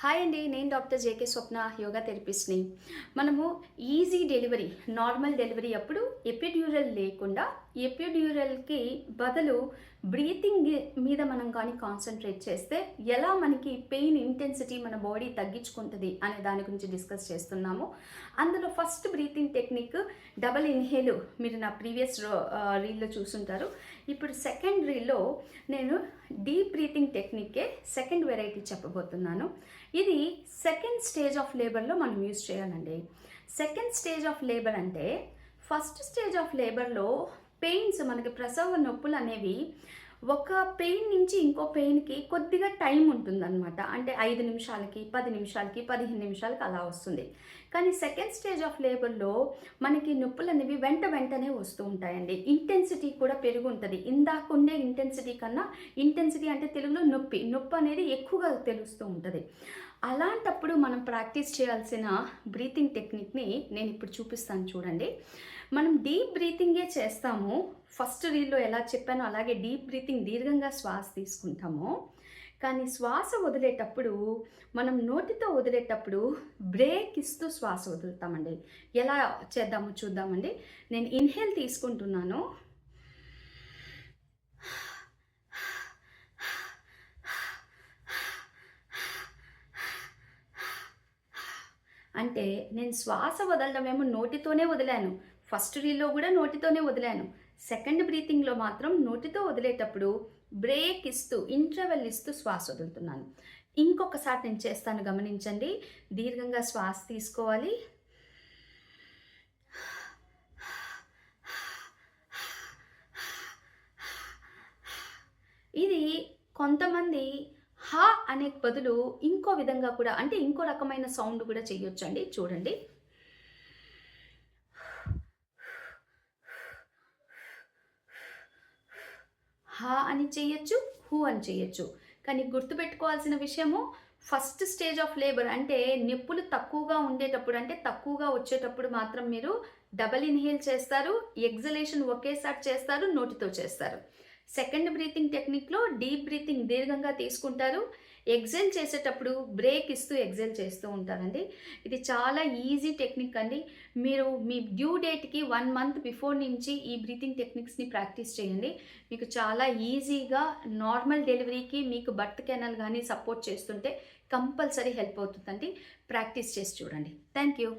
Hi అండి, నేను doctor JK స్వప్న, యోగా థెరపిస్ట్ని. మనము ఈజీ డెలివరీ, నార్మల్ డెలివరీ అప్పుడు ఎపిడ్యూరల్ లేకుండా ఎపిడ్యూరల్కి బదులు బ్రీతింగ్ మీద మనం కానీ కాన్సన్ట్రేట్ చేస్తే ఎలా మనకి పెయిన్ ఇంటెన్సిటీ మన బాడీ తగ్గించుకుంటుంది అనే దాని గురించి డిస్కస్ చేస్తున్నాము. అందులో first breathing technique double inhale, మీరు నా ప్రీవియస్ రీల్లో చూసుంటారు. ఇప్పుడు సెకండ్ రీల్లో నేను డీప్ బ్రీతింగ్ టెక్నిక్కే సెకండ్ వెరైటీ చెప్పబోతున్నాను. ఇది సెకండ్ స్టేజ్ ఆఫ్ లేబర్లో మనం యూజ్ చేయాలండి. సెకండ్ స్టేజ్ ఆఫ్ లేబర్ అంటే ఫస్ట్ స్టేజ్ ఆఫ్ లేబర్లో పెయిన్స్, మనకి ప్రసవ నొప్పులు అనేవి ఒక పెయిన్ నుంచి ఇంకో పెయిన్కి కొద్దిగా టైం ఉంటుందన్నమాట. అంటే 5 నిమిషాలకి, 10 నిమిషాలకి, 15 నిమిషాలకి అలా వస్తుంది. కానీ సెకండ్ స్టేజ్ ఆఫ్ లేబర్లో మనకి నొప్పులు అనేవి వెంటనే వస్తూ ఉంటాయండి. ఇంటెన్సిటీ కూడా పెరుగుంటుంది. ఇందాక ఉండే ఇంటెన్సిటీ కన్నా, ఇంటెన్సిటీ అంటే తెలుగులో నొప్పి అనేది ఎక్కువగా తెలుస్తూ ఉంటుంది. అలాంటప్పుడు మనం ప్రాక్టీస్ చేయాల్సిన బ్రీతింగ్ టెక్నిక్ని నేను ఇప్పుడు చూపిస్తాను, చూడండి. మనం డీప్ బ్రీతింగే చేస్తాము. ఫస్ట్ రీల్లో ఎలా చెప్పానో అలాగే డీప్ బ్రీతింగ్, దీర్ఘంగా శ్వాస తీసుకుంటాము. కానీ శ్వాస వదిలేటప్పుడు, మనం నోటితో వదిలేటప్పుడు బ్రేక్ ఇస్తూ శ్వాస వదులుతామండి. ఎలా చేద్దామో చూద్దామండి. నేను ఇన్హేల్ తీసుకుంటున్నాను. అంటే నేను శ్వాస వదలడమేమో నోటితోనే వదిలాను. ఫస్ట్ రీల్లో కూడా నోటితోనే వదిలాను. సెకండ్ బ్రీతింగ్లో మాత్రం నోటితో వదిలేటప్పుడు బ్రేక్ ఇస్తూ, ఇంటర్వెల్ ఇస్తూ శ్వాస వదులుతున్నాను. ఇంకొకసారి నేను చేస్తాను, గమనించండి. దీర్ఘంగా శ్వాస తీసుకోవాలి. ఇది కొంతమంది హా అనే బదులు ఇంకో విధంగా కూడా, అంటే ఇంకో రకమైన సౌండ్ కూడా చేయొచ్చండి. చూడండి. హా అని చేయొచ్చు, హూ అని చేయొచ్చు. కానీ గుర్తుపెట్టుకోవాల్సిన విషయము, ఫస్ట్ స్టేజ్ ఆఫ్ లేబర్ అంటే నొప్పులు తక్కువగా ఉండేటప్పుడు, అంటే తక్కువగా వచ్చేటప్పుడు మాత్రం మీరు డబల్ ఇన్హేల్ చేస్తారు, ఎగ్జలేషన్ ఒకేసారి చేస్తారు, నోటితో చేస్తారు. సెకండ్ బ్రీతింగ్ టెక్నిక్లో డీప్ బ్రీతింగ్ దీర్ఘంగా తీసుకుంటారు, ఎగ్జేల్ చేసేటప్పుడు బ్రేక్ ఇస్తూ ఎగ్జేల్ చేస్తూ ఉంటారండి. ఇది చాలా ఈజీ టెక్నిక్ అండి. మీరు మీ డ్యూ డేట్కి 1 మంత్ బిఫోర్ నుంచి ఈ బ్రీతింగ్ టెక్నిక్స్ని ప్రాక్టీస్ చేయండి. మీకు చాలా ఈజీగా నార్మల్ డెలివరీకి మీకు బర్త్ కెనాల్ కానీ సపోర్ట్ చేస్తుంటే కంపల్సరీ హెల్ప్ అవుతుందండి. ప్రాక్టీస్ చేసి చూడండి. Thank you.